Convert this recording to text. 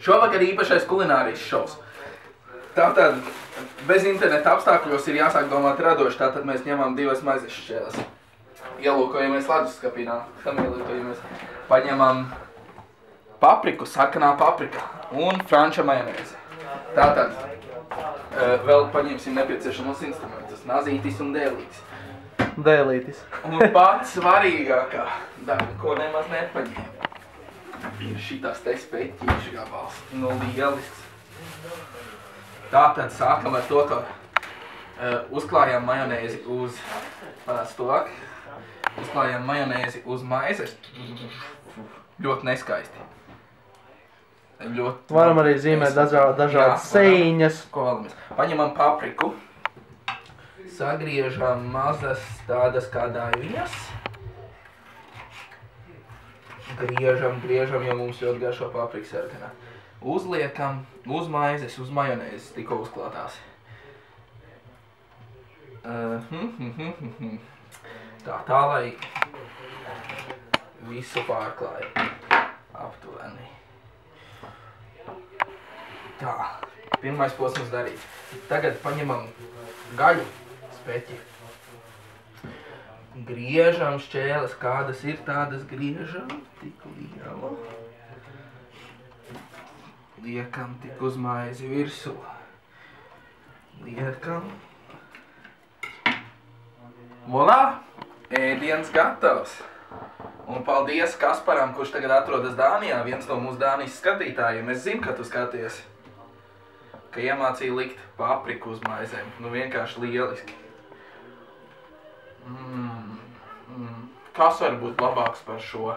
Šovakar īpašais kulināris šovs. Tātad, bez interneta apstākļos ir jāsāk domāt radoši, tātad mēs ņemam 2 maizes šķēles. Ielūkojamies leduskapīnā, samielītojamies. Paņemam papriku, sarkanā paprika un franča majonēzi. Tātad, vēl paņemsim nepieciešamos instrumentus, nazītis un dēlītis. Dēlītis. Un pats svarīgākā daļa, ko nemaz nepaņēma, ir šitās te speķīšu gabals. Nu, lielisks. Tātad sākam ar to, ka uzklājām majonēzi uz stulāk. Uzklājām majonēzi uz maizes. Ļoti neskaisti. Varam arī zīmēt dažādas seiņas. Ko vēlamies? Paņemam papriku. Sagriežam mazas tādas kā daiviņas. Griežam, jo mums ļoti garšo paprika sarkanā. Uzliekam uz maizes, uz majonēzes, tikko uzklātās. Tā, lai visu pārklāja aptuveni. Tā, pirmais posms darīts. Tagad paņemam gaļu. Speķi. Griežam šķēles, kādas ir tādas griežam, tik liela. Liekam tik uz maizi virsū. Liekam. Volā! Ēdiens gatavs! Un paldies Kasparam, kurš tagad atrodas Dānijā, viens no mūsu Dānijas skatītājiem. Es zinu, ka tu skaties, ka iemācīja likt papriku uz maizēm. Nu vienkārši lieliski. Kas var būt labāks par šo?